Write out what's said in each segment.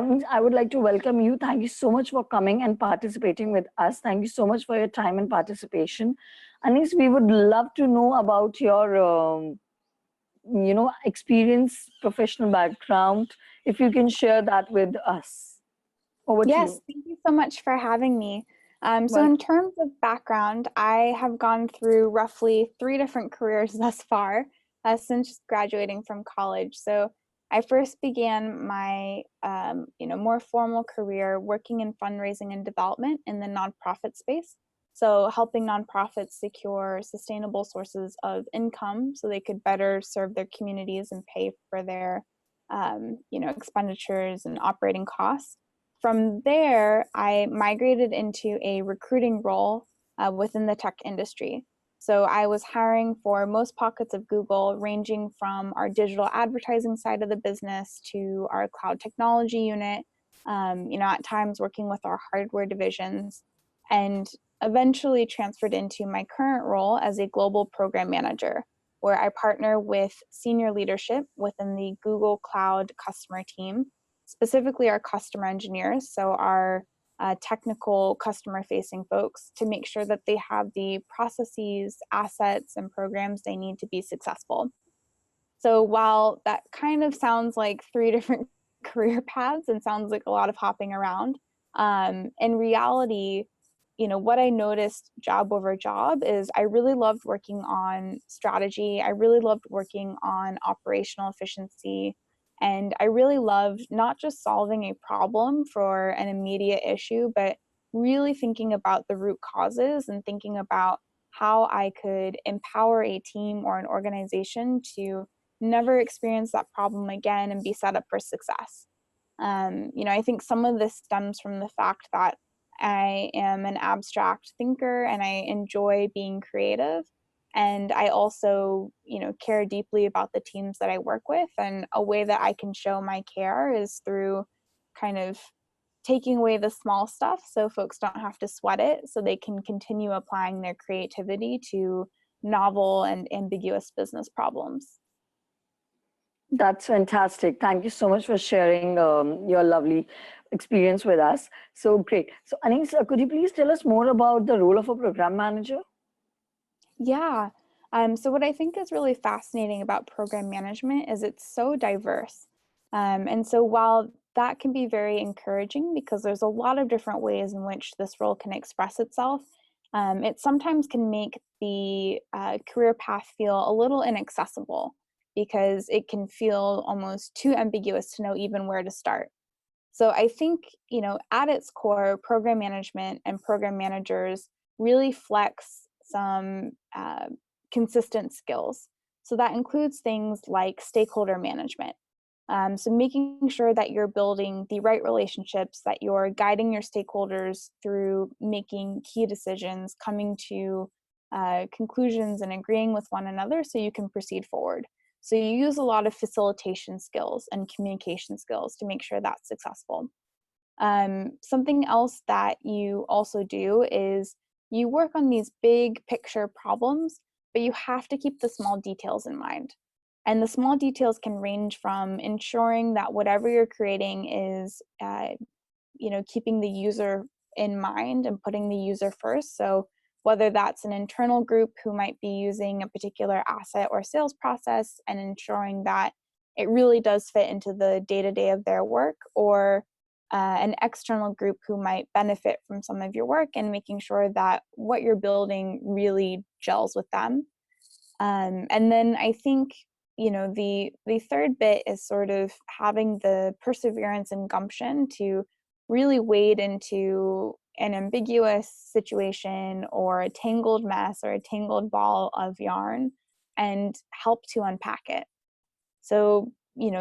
I would like to welcome you. Thank you so much for coming and participating with us. Thank you so much for your time and participation. Anis, we would love to know about your, experience, professional background. If you can share that with us. Over to Yes, you. thank you so much for having me. So in Welcome. terms of background, I have gone through roughly 3 different careers thus far since graduating from college. So I first began my more formal career working in fundraising and development in the nonprofit space. So helping nonprofits secure sustainable sources of income so they could better serve their communities and pay for their expenditures and operating costs. From there, I migrated into a recruiting role within the tech industry. So I was hiring for most pockets of Google, ranging from our digital advertising side of the business to our cloud technology unit, at times working with our hardware divisions, and eventually transferred into my current role as a global program manager, where I partner with senior leadership within the Google Cloud customer team, specifically our customer engineers, so our technical customer facing folks, to make sure that they have the processes, assets, and programs they need to be successful. So while that kind of sounds like 3 different career paths and sounds like a lot of hopping around, in reality, what I noticed job over job is I really loved working on strategy. I really loved working on operational efficiency. And I really loved not just solving a problem for an immediate issue, but really thinking about the root causes and thinking about how I could empower a team or an organization to never experience that problem again and be set up for success. I think some of this stems from the fact that I am an abstract thinker and I enjoy being creative. And I also, care deeply about the teams that I work with. And a way that I can show my care is through kind of taking away the small stuff so folks don't have to sweat it, so they can continue applying their creativity to novel and ambiguous business problems. That's fantastic. Thank you so much for sharing your lovely experience with us. So great. So Anis, could you please tell us more about the role of a program manager? Yeah. So what I think is really fascinating about program management is it's so diverse. And so while that can be very encouraging because there's a lot of different ways in which this role can express itself, it sometimes can make the career path feel a little inaccessible because it can feel almost too ambiguous to know even where to start. So I think, at its core, program management and program managers really flex some consistent skills. So that includes things like stakeholder management. So making sure that you're building the right relationships, that you're guiding your stakeholders through making key decisions, coming to conclusions and agreeing with one another so you can proceed forward. So you use a lot of facilitation skills and communication skills to make sure that's successful. Something else that you also do is you work on these big picture problems, but you have to keep the small details in mind. And the small details can range from ensuring that whatever you're creating is, keeping the user in mind and putting the user first. So whether that's an internal group who might be using a particular asset or sales process and ensuring that it really does fit into the day-to-day of their work, or an external group who might benefit from some of your work and making sure that what you're building really gels with them. And then I think, the third bit is sort of having the perseverance and gumption to really wade into an ambiguous situation or a tangled mess or a tangled ball of yarn and help to unpack it. So,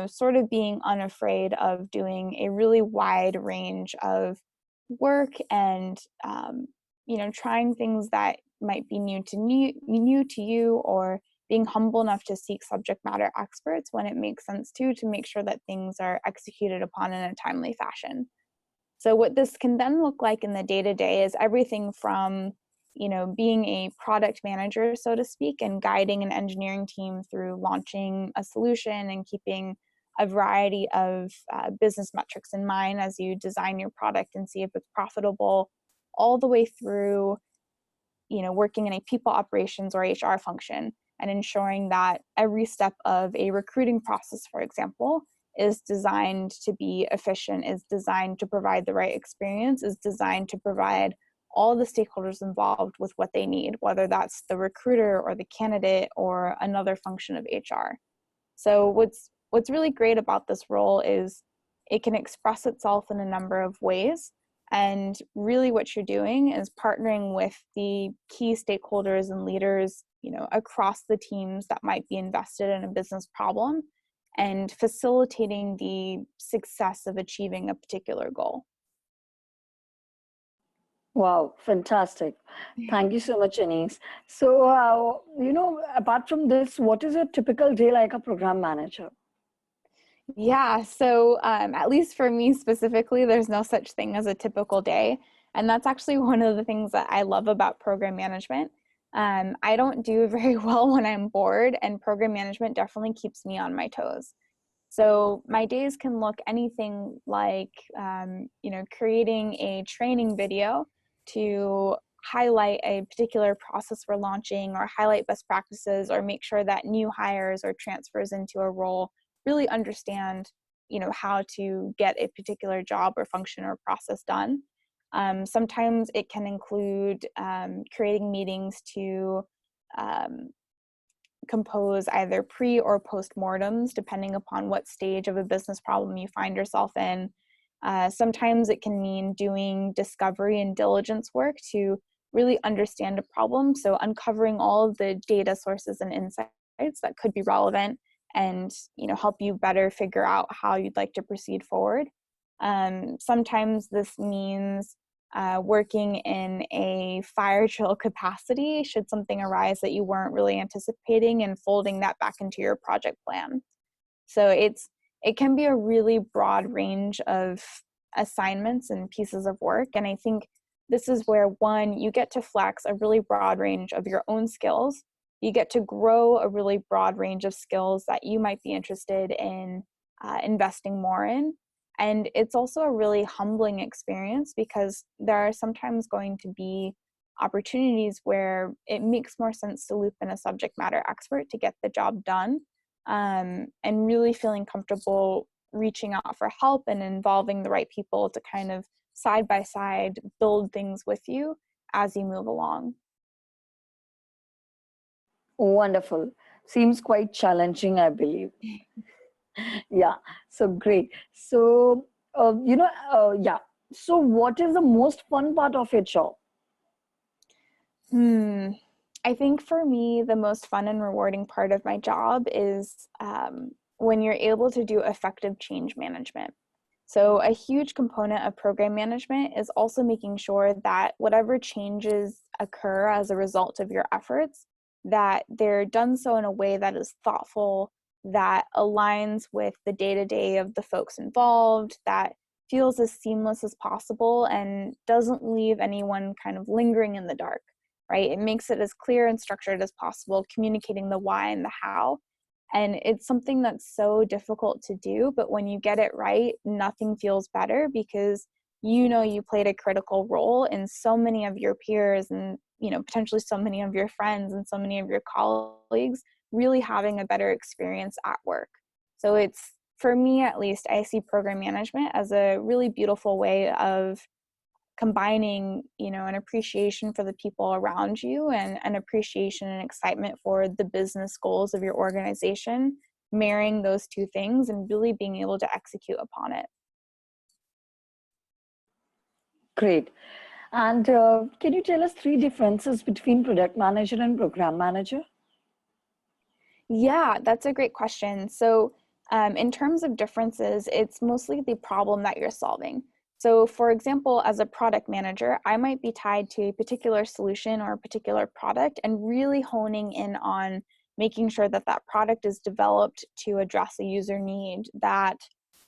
sort of being unafraid of doing a really wide range of work and, trying things that might be new to you, or being humble enough to seek subject matter experts when it makes sense to make sure that things are executed upon in a timely fashion. So what this can then look like in the day-to-day is everything from, being a product manager, so to speak, and guiding an engineering team through launching a solution and keeping a variety of business metrics in mind as you design your product and see if it's profitable, all the way through, working in a people operations or HR function and ensuring that every step of a recruiting process, for example, is designed to be efficient, is designed to provide the right experience, is designed to provide all the stakeholders involved with what they need, whether that's the recruiter or the candidate or another function of HR. So what's really great about this role is it can express itself in a number of ways. And really what you're doing is partnering with the key stakeholders and leaders, across the teams that might be invested in a business problem and facilitating the success of achieving a particular goal. Wow, fantastic. Thank you so much, Anise. So, apart from this, what is a typical day like a program manager? Yeah, so at least for me specifically, there's no such thing as a typical day. And that's actually one of the things that I love about program management. I don't do very well when I'm bored, and program management definitely keeps me on my toes. So my days can look anything like, creating a training video to highlight a particular process we're launching or highlight best practices or make sure that new hires or transfers into a role really understand, how to get a particular job or function or process done. Sometimes it can include creating meetings to compose either pre or post-mortems, depending upon what stage of a business problem you find yourself in. Sometimes it can mean doing discovery and diligence work to really understand a problem. So uncovering all of the data sources and insights that could be relevant and help you better figure out how you'd like to proceed forward. Sometimes this means working in a fire drill capacity should something arise that you weren't really anticipating and folding that back into your project plan. So it can be a really broad range of assignments and pieces of work. And I think this is where, one, you get to flex a really broad range of your own skills. You get to grow a really broad range of skills that you might be interested in investing more in. And it's also a really humbling experience because there are sometimes going to be opportunities where it makes more sense to loop in a subject matter expert to get the job done, and really feeling comfortable reaching out for help and involving the right people to kind of side by side build things with you as you move along. Wonderful. Seems quite challenging, I believe. Yeah, so great. So, yeah. So, what is the most fun part of your job? I think for me, the most fun and rewarding part of my job is when you're able to do effective change management. So a huge component of program management is also making sure that whatever changes occur as a result of your efforts, that they're done so in a way that is thoughtful, that aligns with the day-to-day of the folks involved, that feels as seamless as possible and doesn't leave anyone kind of lingering in the dark, right? It makes it as clear and structured as possible, communicating the why and the how. And it's something that's so difficult to do, but when you get it right, nothing feels better because you played a critical role in so many of your peers and potentially so many of your friends and so many of your colleagues really having a better experience at work. So it's, for me at least, I see program management as a really beautiful way of combining, an appreciation for the people around you and an appreciation and excitement for the business goals of your organization, marrying those two things and really being able to execute upon it. Great. And can you tell us 3 differences between product manager and program manager? Yeah, that's a great question. So in terms of differences, it's mostly the problem that you're solving. So for example, as a product manager, I might be tied to a particular solution or a particular product and really honing in on making sure that that product is developed to address a user need, that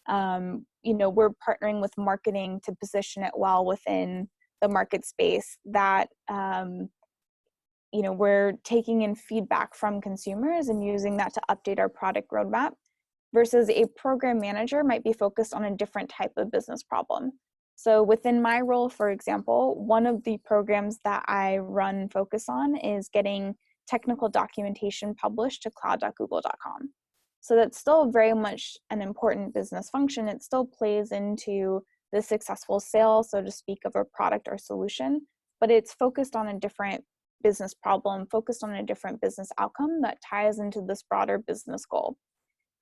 we're partnering with marketing to position it well within the market space, that we're taking in feedback from consumers and using that to update our product roadmap. versus a program manager might be focused on a different type of business problem. So within my role, for example, one of the programs that I run focus on is getting technical documentation published to cloud.google.com. So that's still very much an important business function. It still plays into the successful sale, so to speak, of a product or solution, but it's focused on a different business problem, focused on a different business outcome that ties into this broader business goal.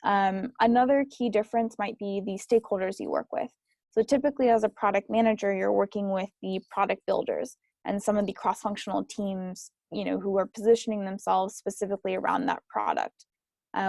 Another key difference might be the stakeholders you work with. So typically as a product manager, you're working with the product builders and some of the cross-functional teams, who are positioning themselves specifically around that product.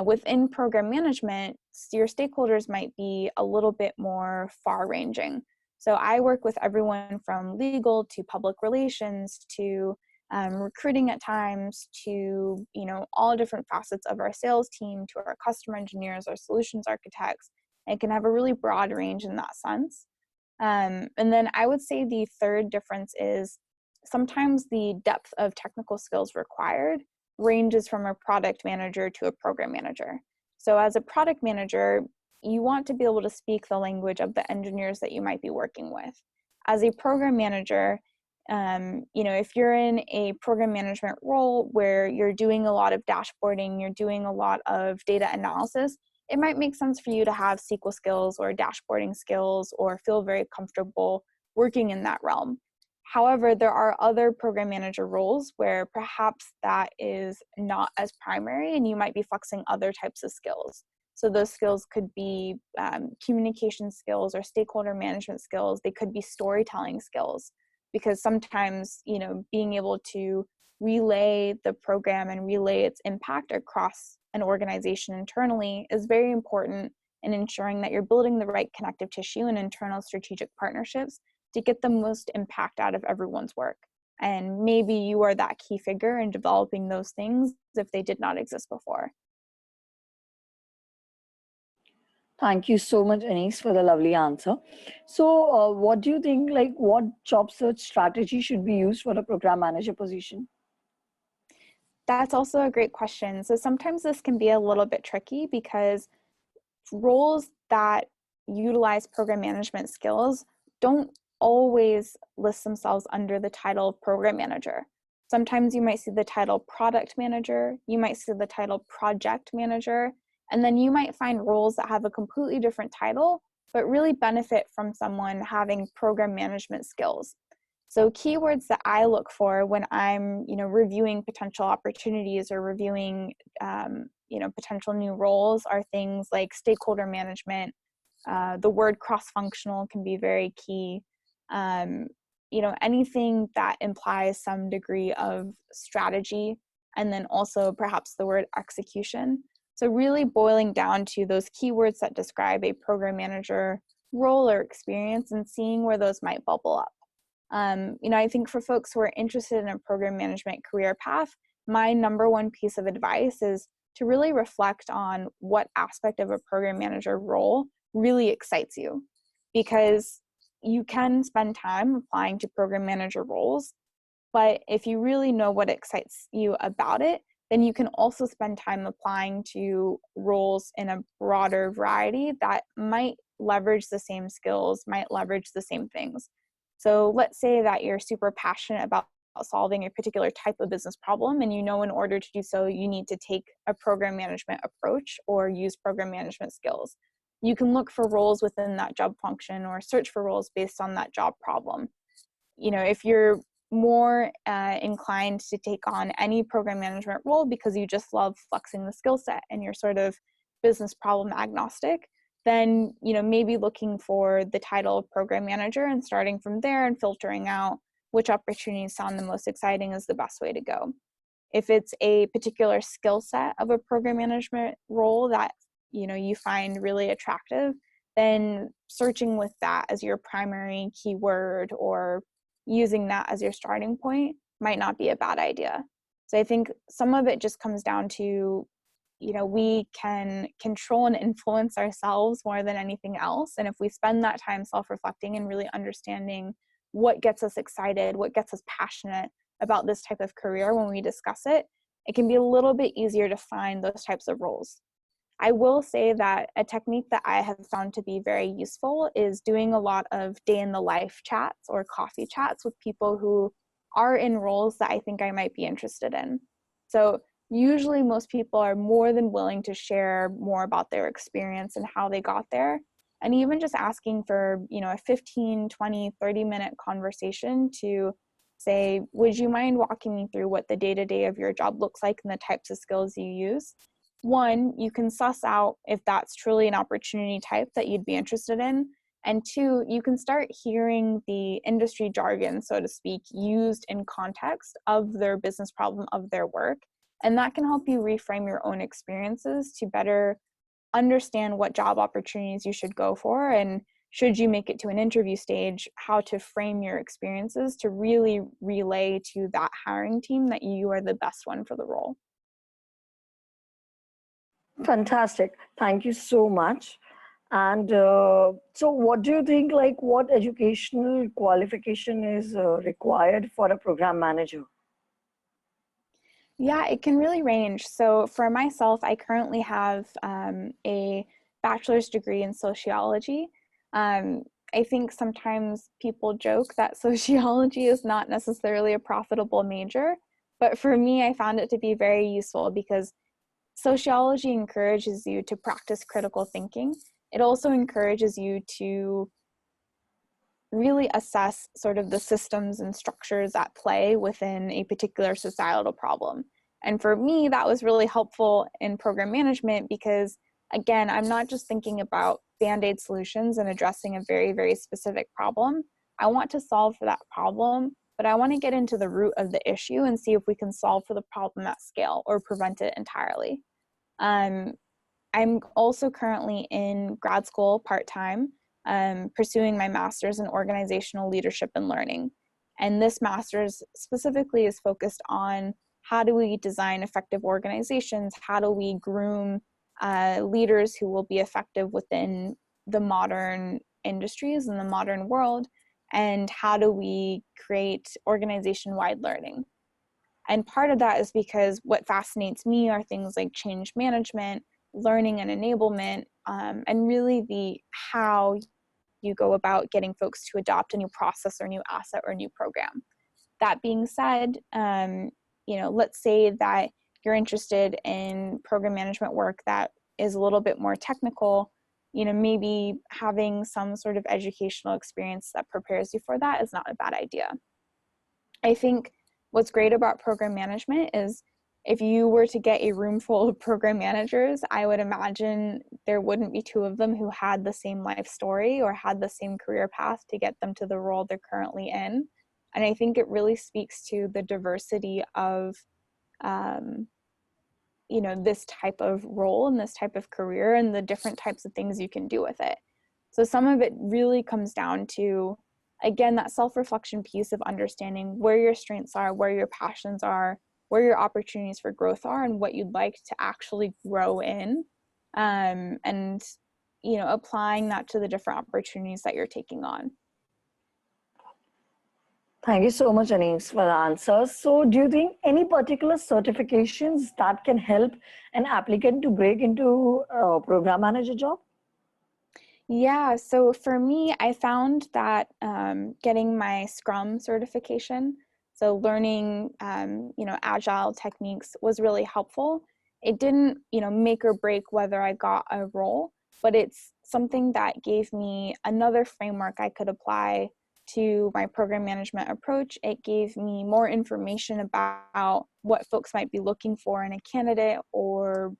Within program management, your stakeholders might be a little bit more far-ranging. So I work with everyone from legal to public relations to recruiting at times to all different facets of our sales team, to our customer engineers, our solutions architects. It can have a really broad range in that sense. And then I would say the third difference is sometimes the depth of technical skills required ranges from a product manager to a program manager. So as a product manager, you want to be able to speak the language of the engineers that you might be working with. As a program manager, if you're in a program management role where you're doing a lot of dashboarding, you're doing a lot of data analysis, it might make sense for you to have SQL skills or dashboarding skills or feel very comfortable working in that realm. However, there are other program manager roles where perhaps that is not as primary and you might be flexing other types of skills. So those skills could be communication skills or stakeholder management skills. They could be storytelling skills, because sometimes, being able to relay the program and relay its impact across an organization internally is very important in ensuring that you're building the right connective tissue and internal strategic partnerships to get the most impact out of everyone's work. And maybe you are that key figure in developing those things if they did not exist before. Thank you so much, Anis, for the lovely answer. So what do you think, what job search strategy should be used for a program manager position? That's also a great question. So sometimes this can be a little bit tricky because roles that utilize program management skills don't always list themselves under the title of program manager. Sometimes you might see the title product manager, you might see the title project manager, and then you might find roles that have a completely different title, but really benefit from someone having program management skills. So keywords that I look for when I'm, reviewing potential opportunities or reviewing, potential new roles are things like stakeholder management. The word cross-functional can be very key. Anything that implies some degree of strategy, and then also perhaps the word execution. So really boiling down to those keywords that describe a program manager role or experience and seeing where those might bubble up. I think for folks who are interested in a program management career path, my number one piece of advice is to really reflect on what aspect of a program manager role really excites you. Because you can spend time applying to program manager roles, but if you really know what excites you about it, then you can also spend time applying to roles in a broader variety that might leverage the same skills, might leverage the same things. So let's say that you're super passionate about solving a particular type of business problem, and in order to do so, you need to take a program management approach or use program management skills. You can look for roles within that job function or search for roles based on that job problem. If you're more inclined to take on any program management role because you just love flexing the skill set and you're sort of business problem agnostic, then maybe looking for the title of program manager and starting from there and filtering out which opportunities sound the most exciting is the best way to go. If it's a particular skill set of a program management role that you find really attractive, then searching with that as your primary keyword or using that as your starting point might not be a bad idea. So I think some of it just comes down to, we can control and influence ourselves more than anything else. And if we spend that time self-reflecting and really understanding what gets us excited, what gets us passionate about this type of career when we discuss it, it can be a little bit easier to find those types of roles. I will say that a technique that I have found to be very useful is doing a lot of day in the life chats or coffee chats with people who are in roles that I think I might be interested in. So usually most people are more than willing to share more about their experience and how they got there. And even just asking for, a 15, 20, 30-minute conversation to say, would you mind walking me through what the day-to-day of your job looks like and the types of skills you use? One, you can suss out if that's truly an opportunity type that you'd be interested in. And two, you can start hearing the industry jargon, so to speak, used in context of their business problem, of their work. And that can help you reframe your own experiences to better understand what job opportunities you should go for, and should you make it to an interview stage, how to frame your experiences to really relay to that hiring team that you are the best one for the role. Fantastic. Thank you so much. And so what do you think, like what educational qualification is required for a program manager? Yeah, it can really range. So for myself, I currently have a bachelor's degree in sociology. I think sometimes people joke that sociology is not necessarily a profitable major, but for me, I found it to be very useful because sociology encourages you to practice critical thinking. It also encourages you to really assess sort of the systems and structures at play within a particular societal problem. And for me, that was really helpful in program management because, again, I'm not just thinking about band-aid solutions and addressing a very, very specific problem. I want to solve for that problem, but I want to get into the root of the issue and see if we can solve for the problem at scale or prevent it entirely. I'm also currently in grad school part-time, pursuing my master's in organizational leadership and learning. And this master's specifically is focused on how do we design effective organizations? How do we groom leaders who will be effective within the modern industries and the modern world? And how do we create organization-wide learning? And part of that is because what fascinates me are things like change management, learning and enablement, and really the how you go about getting folks to adopt a new process or new asset or new program. That being said, let's say that you're interested in program management work that is a little bit more technical, maybe having some sort of educational experience that prepares you for that is not a bad idea. I think what's great about program management is if you were to get a room full of program managers, I would imagine there wouldn't be two of them who had the same life story or had the same career path to get them to the role they're currently in. And I think it really speaks to the diversity of, this type of role and this type of career and the different types of things you can do with it. So some of it really comes down to, again, that self-reflection piece of understanding where your strengths are, where your passions are, where your opportunities for growth are, and what you'd like to actually grow in, and applying that to the different opportunities that you're taking on. Thank you so much, Anis, for the answers. So do you think any particular certifications that can help an applicant to break into a program manager job? Yeah, so for me, I found that getting my Scrum certification, so learning, agile techniques was really helpful. It didn't, make or break whether I got a role, but it's something that gave me another framework I could apply to my program management approach. It gave me more information about what folks might be looking for in a candidate or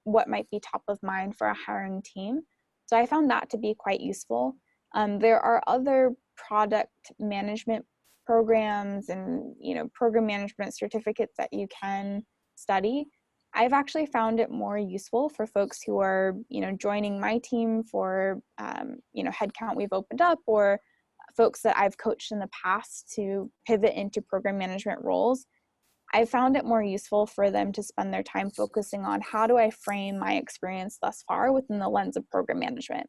what might be top of mind for a hiring team. So I found that to be quite useful. There are other product management programs and program management certificates that you can study. I've actually found it more useful for folks who are joining my team for headcount we've opened up, or folks that I've coached in the past to pivot into program management roles. I found it more useful for them to spend their time focusing on how do I frame my experience thus far within the lens of program management.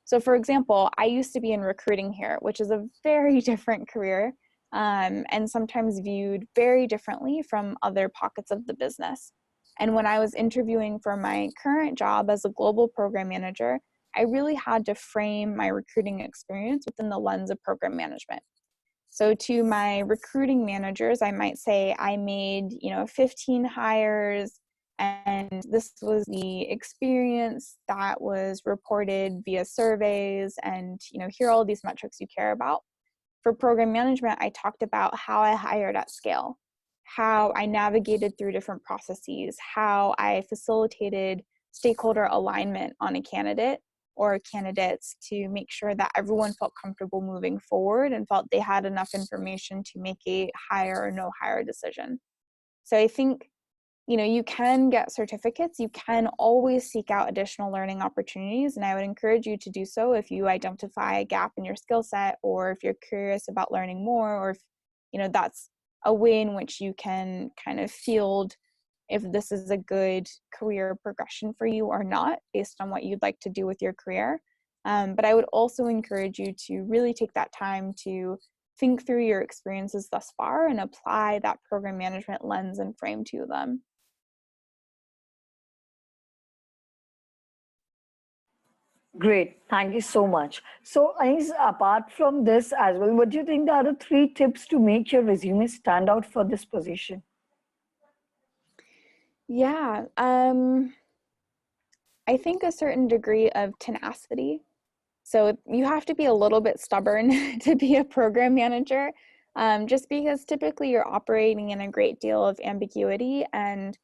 So for example, I used to be in recruiting here, which is a very different career, and sometimes viewed very differently from other pockets of the business. And when I was interviewing for my current job as a global program manager, I really had to frame my recruiting experience within the lens of program management. So to my recruiting managers, I might say I made, 15 hires, and this was the experience that was reported via surveys, and, here are all these metrics you care about. For program management, I talked about how I hired at scale, how I navigated through different processes, how I facilitated stakeholder alignment on a candidate or candidates to make sure that everyone felt comfortable moving forward and felt they had enough information to make a hire or no hire decision. So I think, you can get certificates. You can always seek out additional learning opportunities. And I would encourage you to do so if you identify a gap in your skill set, or if you're curious about learning more, or if, that's a way in which you can kind of field if this is a good career progression for you or not, based on what you'd like to do with your career. But I would also encourage you to really take that time to think through your experiences thus far and apply that program management lens and frame to them. Great. Thank you so much. So, Anish, apart from this as well, what do you think are the three tips to make your resume stand out for this position? Yeah, I think a certain degree of tenacity. So you have to be a little bit stubborn to be a program manager, just because typically you're operating in a great deal of ambiguity, and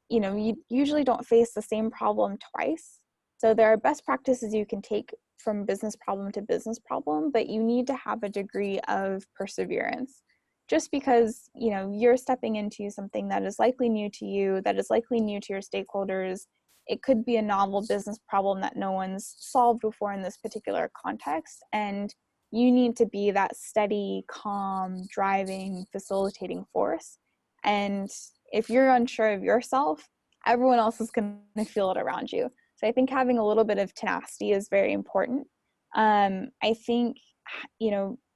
you usually don't face the same problem twice. So there are best practices you can take from business problem to business problem, but you need to have a degree of perseverance. Just because you're stepping into something that is likely new to you, that is likely new to your stakeholders. It could be a novel business problem that no one's solved before in this particular context, and you need to be that steady, calm, driving, facilitating force. And if you're unsure of yourself, everyone else is going to feel it around you. So I think having a little bit of tenacity is very important. I think,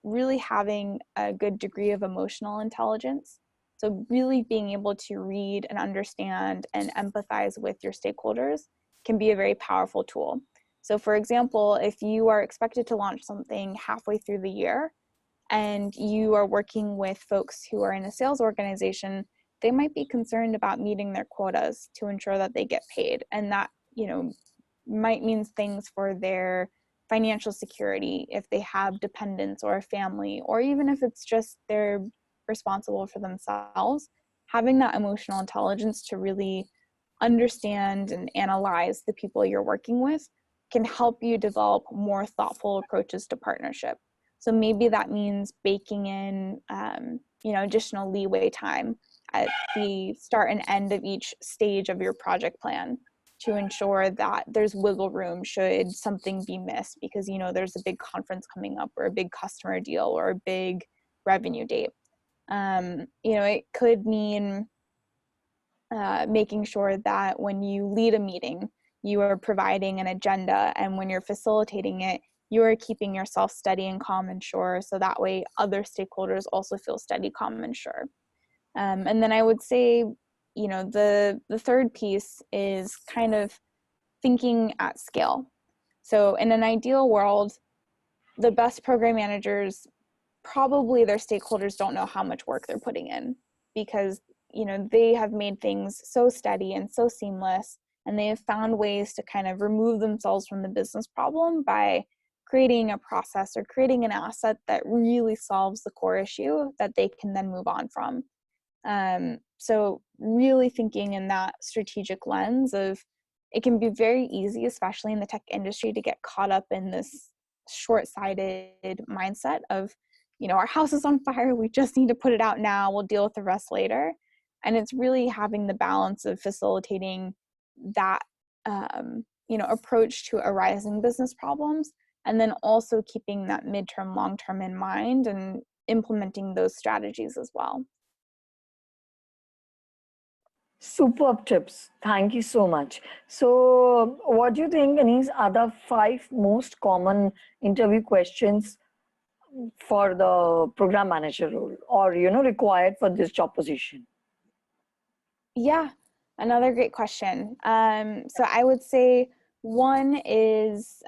really having a good degree of emotional intelligence. So really being able to read and understand and empathize with your stakeholders can be a very powerful tool. So for example, if you are expected to launch something halfway through the year and you are working with folks who are in a sales organization, they might be concerned about meeting their quotas to ensure that they get paid. And that, might mean things for their financial security if they have dependents or a family, or even if it's just they're responsible for themselves. Having that emotional intelligence to really understand and analyze the people you're working with can help you develop more thoughtful approaches to partnership. So maybe that means baking in, additional leeway time at the start and end of each stage of your project plan to ensure that there's wiggle room should something be missed because, there's a big conference coming up or a big customer deal or a big revenue date. It could mean making sure that when you lead a meeting, you are providing an agenda, and when you're facilitating it, you are keeping yourself steady and calm and sure, so that way other stakeholders also feel steady, calm, and sure. And then I would say, the third piece is kind of thinking at scale. So in an ideal world, the best program managers, probably their stakeholders don't know how much work they're putting in because, they have made things so steady and so seamless, and they have found ways to kind of remove themselves from the business problem by creating a process or creating an asset that really solves the core issue that they can then move on from. So really thinking in that strategic lens of, it can be very easy, especially in the tech industry, to get caught up in this short-sighted mindset of, our house is on fire, we just need to put it out now, we'll deal with the rest later. And it's really having the balance of facilitating that, approach to arising business problems, and then also keeping that midterm, long-term in mind and implementing those strategies as well. Superb tips. Thank you so much. So, what do you think, Anish, are the 5 most common interview questions for the program manager role, or required for this job position? Yeah. Another great question. So I would say one is,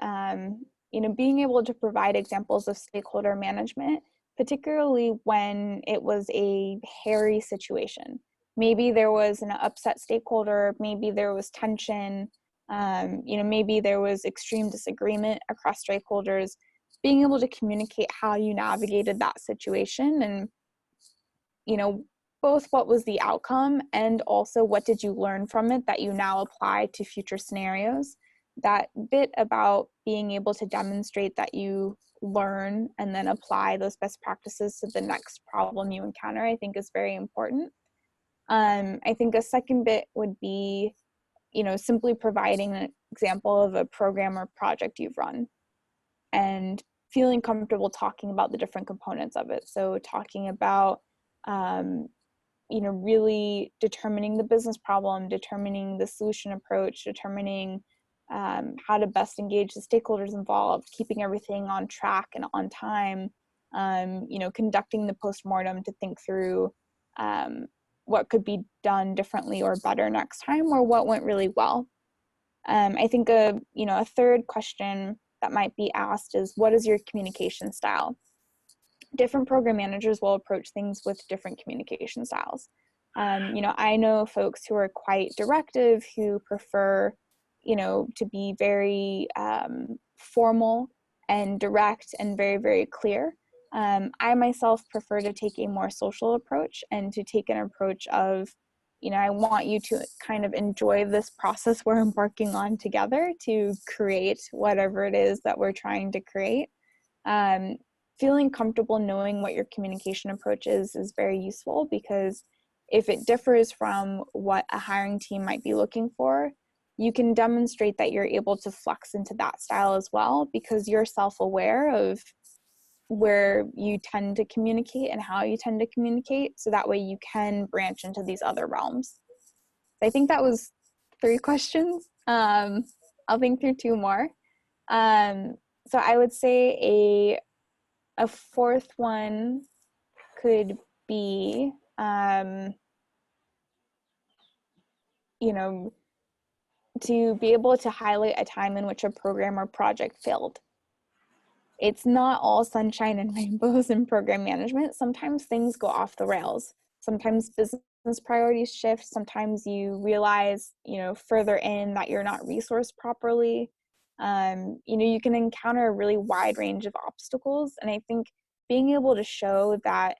being able to provide examples of stakeholder management, particularly when it was a hairy situation. Maybe there was an upset stakeholder, maybe there was tension, maybe there was extreme disagreement across stakeholders. Being able to communicate how you navigated that situation and, both what was the outcome and also what did you learn from it that you now apply to future scenarios. That bit about being able to demonstrate that you learn and then apply those best practices to the next problem you encounter, I think is very important. I think a second bit would be, simply providing an example of a program or project you've run and feeling comfortable talking about the different components of it. So talking about, really determining the business problem, determining the solution approach, determining how to best engage the stakeholders involved, keeping everything on track and on time, conducting the postmortem to think through what could be done differently or better next time, or what went really well. I think a third question that might be asked is, what is your communication style? Different program managers will approach things with different communication styles. I know folks who are quite directive, who prefer, to be very formal and direct and very, very clear. I myself prefer to take a more social approach and to take an approach of, I want you to kind of enjoy this process we're embarking on together to create whatever it is that we're trying to create. Feeling comfortable knowing what your communication approach is very useful, because if it differs from what a hiring team might be looking for, you can demonstrate that you're able to flex into that style as well, because you're self-aware of where you tend to communicate and how you tend to communicate, so that way you can branch into these other realms. I think that was 3 questions. I'll think through 2 more. So I would say a fourth one could be, to be able to highlight a time in which a program or project failed. It's not all sunshine and rainbows in program management. Sometimes things go off the rails. Sometimes business priorities shift. Sometimes you realize, further in that you're not resourced properly. You can encounter a really wide range of obstacles. And I think being able to show that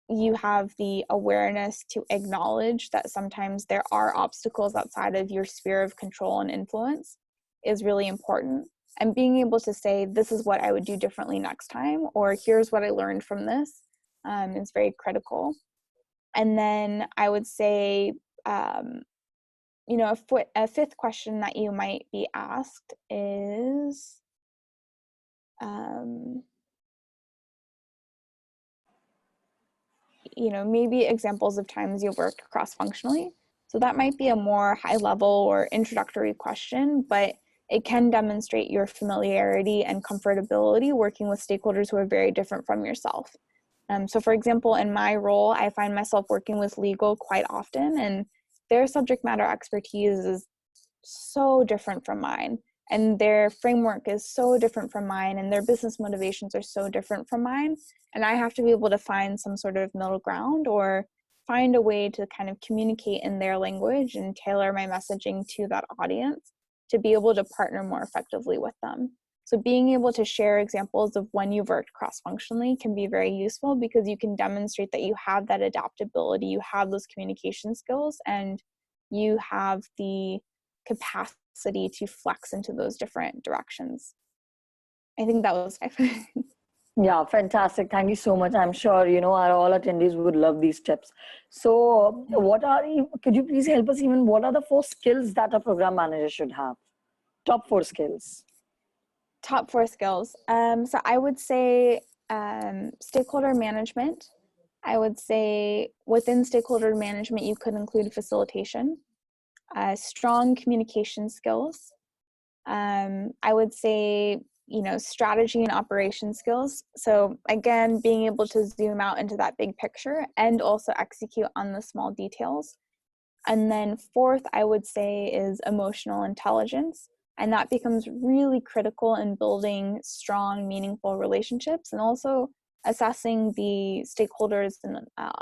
you have the awareness to acknowledge that sometimes there are obstacles outside of your sphere of control and influence is really important. And being able to say, this is what I would do differently next time, or here's what I learned from this, is very critical. And then I would say, a fifth question that you might be asked is, maybe examples of times you've worked cross-functionally. So that might be a more high-level or introductory question, but it can demonstrate your familiarity and comfortability working with stakeholders who are very different from yourself. So for example, in my role, I find myself working with legal quite often, and their subject matter expertise is so different from mine, and their framework is so different from mine, and their business motivations are so different from mine. And I have to be able to find some sort of middle ground, or find a way to kind of communicate in their language and tailor my messaging to that audience to be able to partner more effectively with them. So being able to share examples of when you've worked cross-functionally can be very useful, because you can demonstrate that you have that adaptability, you have those communication skills, and you have the capacity to flex into those different directions. I think that was Yeah, fantastic. Thank you so much. I'm sure, our all attendees would love these tips. So could you please help us even, what are the 4 skills that a program manager should have? Top 4 skills. Top 4 skills. So I would say stakeholder management. I would say within stakeholder management, you could include facilitation, strong communication skills. I would say, strategy and operation skills. So again, being able to zoom out into that big picture and also execute on the small details. And then fourth, I would say, is emotional intelligence. And that becomes really critical in building strong, meaningful relationships, and also assessing the stakeholders and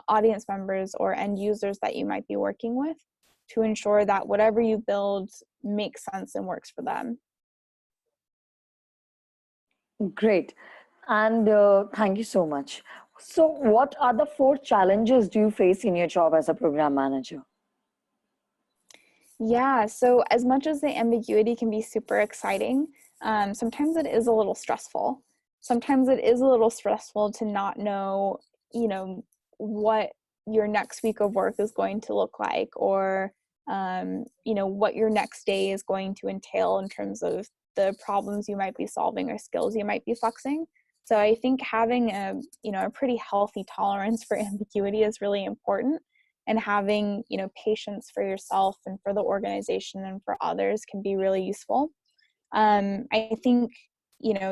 audience members or end users that you might be working with to ensure that whatever you build makes sense and works for them. Great. And thank you so much. So, what are the four challenges do you face in your job as a program manager? Yeah, so as much as the ambiguity can be super exciting, sometimes it is a little stressful. Sometimes it is a little stressful to not know, what your next week of work is going to look like, or, what your next day is going to entail in terms of the problems you might be solving or skills you might be flexing. So I think having a pretty healthy tolerance for ambiguity is really important, and having patience for yourself and for the organization and for others can be really useful. I think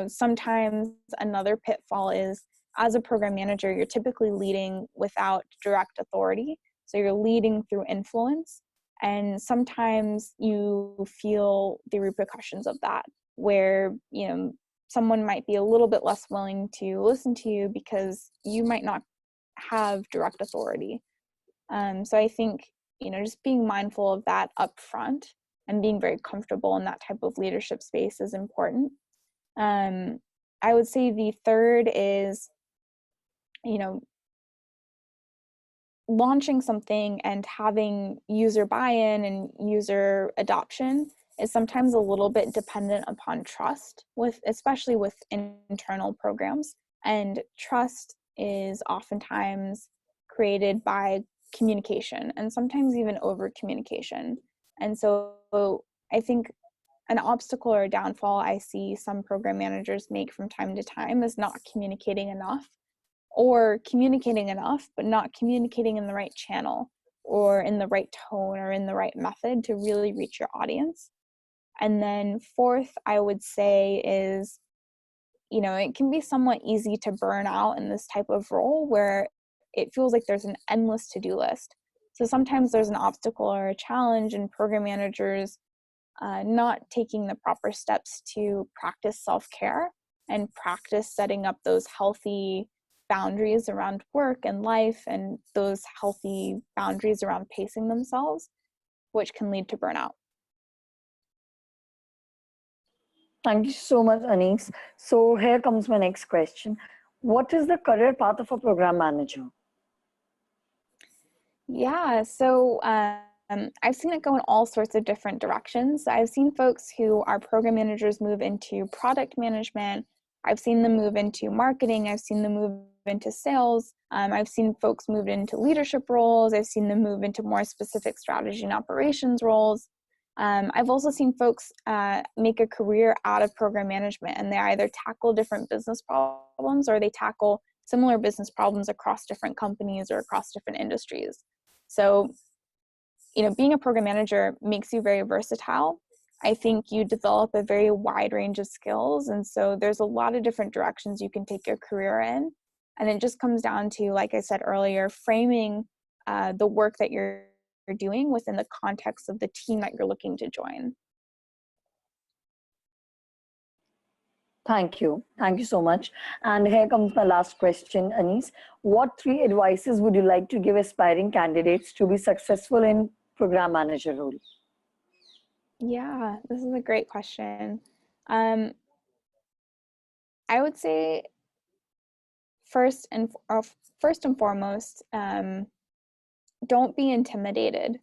sometimes another pitfall is, as a program manager, you're typically leading without direct authority, so you're leading through influence, and sometimes you feel the repercussions of that, where someone might be a little bit less willing to listen to you because you might not have direct authority. So I think, just being mindful of that up front and being very comfortable in that type of leadership space is important. I would say the third is, launching something and having user buy-in and user adoption is sometimes a little bit dependent upon trust, especially with internal programs. And trust is oftentimes created by communication, and sometimes even over communication. And so I think an obstacle or a downfall I see some program managers make from time to time is not communicating enough, or communicating enough but not communicating in the right channel or in the right tone or in the right method to really reach your audience. And then fourth, I would say, is it can be somewhat easy to burn out in this type of role where it feels like there's an endless to-do list. So sometimes there's an obstacle or a challenge in program managers not taking the proper steps to practice self-care and practice setting up those healthy boundaries around work and life, and those healthy boundaries around pacing themselves, which can lead to burnout. Thank you so much, Anis. So, here comes my next question. What is the career path of a program manager? Yeah, so I've seen it go in all sorts of different directions. I've seen folks who are program managers move into product management. I've seen them move into marketing. I've seen them move into sales. I've seen folks move into leadership roles. I've seen them move into more specific strategy and operations roles. I've also seen folks make a career out of program management, and they either tackle different business problems or they tackle similar business problems across different companies or across different industries. So, being a program manager makes you very versatile. I think you develop a very wide range of skills. And so there's a lot of different directions you can take your career in. And it just comes down to, like I said earlier, framing the work that you're doing within the context of the team that you're looking to join. Thank you. Thank you so much. And here comes my last question, Anis. What three advices would you like to give aspiring candidates to be successful in program manager role? Yeah, this is a great question. I would say first and foremost, don't be intimidated.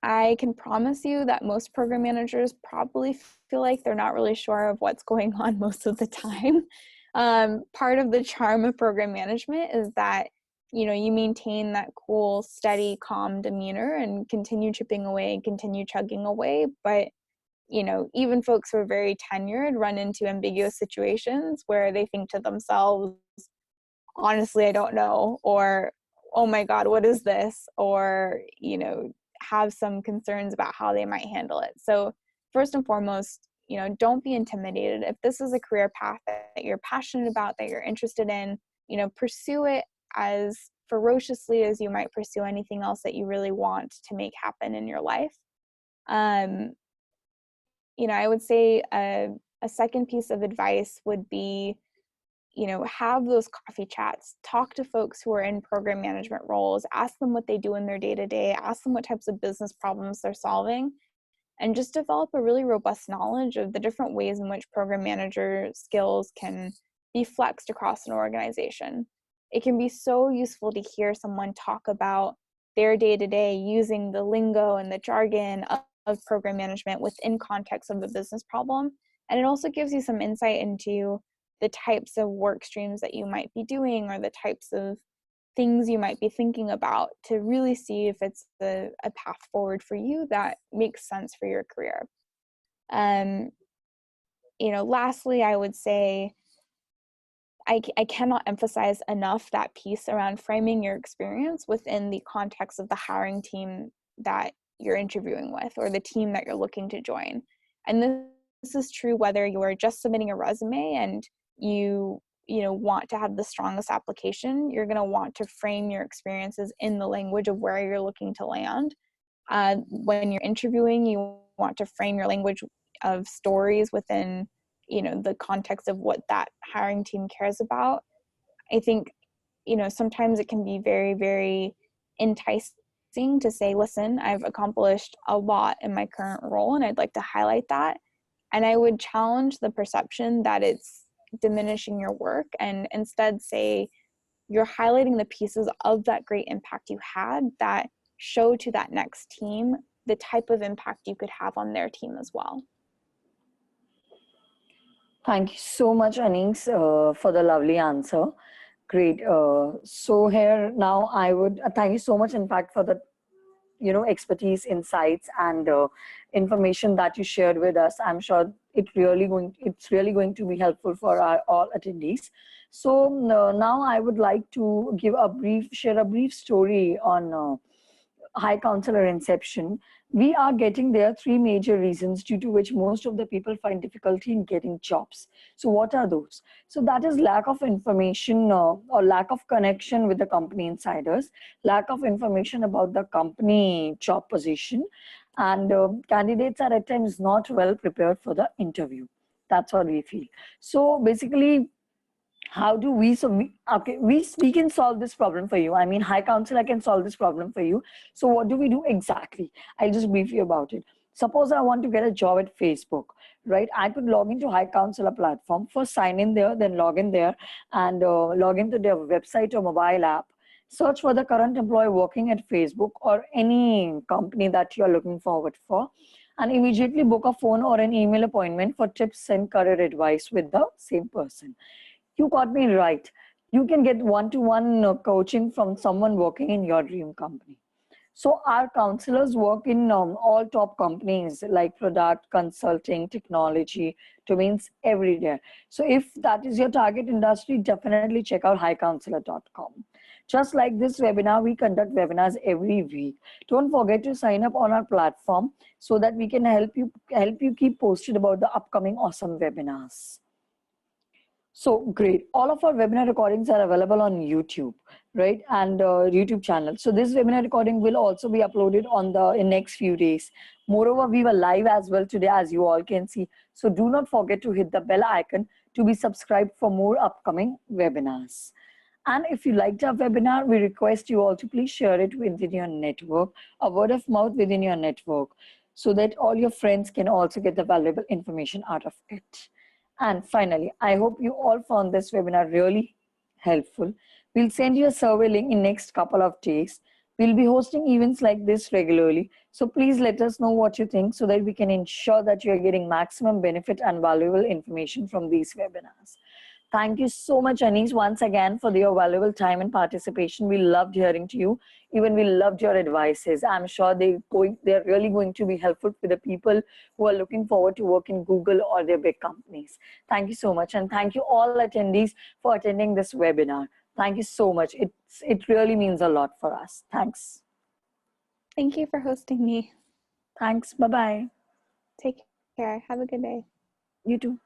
I can promise you that most program managers probably feel like they're not really sure of what's going on most of the time. Part of the charm of program management is that you maintain that cool, steady, calm demeanor and continue chipping away and continue chugging away. But even folks who are very tenured run into ambiguous situations where they think to themselves, honestly, I don't know, or oh my God, what is this? Or, have some concerns about how they might handle it. So first and foremost, don't be intimidated. If this is a career path that you're passionate about, that you're interested in, pursue it as ferociously as you might pursue anything else that you really want to make happen in your life. I would say a second piece of advice would be, have those coffee chats, talk to folks who are in program management roles, ask them what they do in their day-to-day, ask them what types of business problems they're solving, and just develop a really robust knowledge of the different ways in which program manager skills can be flexed across an organization. It can be so useful to hear someone talk about their day-to-day using the lingo and the jargon of program management within context of the business problem. And it also gives you some insight into the types of work streams that you might be doing or the types of things you might be thinking about to really see if it's a path forward for you that makes sense for your career. Lastly, I would say I cannot emphasize enough that piece around framing your experience within the context of the hiring team that you're interviewing with or the team that you're looking to join. And this is true whether you're just submitting a resume and you want to have the strongest application. You're going to want to frame your experiences in the language of where you're looking to land. When you're interviewing, you want to frame your language of stories within the context of what that hiring team cares about. I think sometimes it can be very, very enticing to say, listen, I've accomplished a lot in my current role and I'd like to highlight that. And I would challenge the perception that it's diminishing your work and instead say you're highlighting the pieces of that great impact you had that show to that next team the type of impact you could have on their team as well. Thank you so much, Anise, for the lovely answer. Great. So here now I would thank you so much, in fact, for the expertise, insights, and information that you shared with us. I'm sure it's really going to be helpful for our all attendees. So now I would like to share a brief story on High Counselor Inception. We are getting there 3 major reasons due to which most of the people find difficulty in getting jobs. So what are those? So that is lack of information or lack of connection with the company insiders, lack of information about the company job position, and candidates are at times not well prepared for the interview. That's what we feel. So basically, how do we we can solve this problem for you. I mean, High Counselor can solve this problem for you. So what do we do exactly? I'll just brief you about it. Suppose I want to get a job at Facebook, right? I could log into High Counselor platform, first sign in there, then log in there and log into their website or mobile app, search for the current employee working at Facebook or any company that you're looking forward for, and immediately book a phone or an email appointment for tips and career advice with the same person. You got me right. You can get one-to-one coaching from someone working in your dream company. So our counselors work in all top companies like product, consulting, technology, domains everywhere. So if that is your target industry, definitely check out highcounselor.com. Just like this webinar, we conduct webinars every week. Don't forget to sign up on our platform so that we can help you keep posted about the upcoming awesome webinars. So great. All of our webinar recordings are available on YouTube, right? And YouTube channel. So this webinar recording will also be uploaded on in next few days. Moreover, we were live as well today, as you all can see. So do not forget to hit the bell icon to be subscribed for more upcoming webinars. And if you liked our webinar, we request you all to please share it within your network, a word of mouth within your network, so that all your friends can also get the valuable information out of it. And finally, I hope you all found this webinar really helpful. We'll send you a survey link in next couple of days. We'll be hosting events like this regularly. So please let us know what you think so that we can ensure that you're getting maximum benefit and valuable information from these webinars. Thank you so much, Anise, once again for your valuable time and participation. We loved hearing to you. Even we loved your advices. I'm sure they're really going to be helpful for the people who are looking forward to work in Google or their big companies. Thank you so much. And thank you all attendees for attending this webinar. Thank you so much. It really means a lot for us. Thanks. Thank you for hosting me. Thanks. Bye-bye. Take care. Have a good day. You too.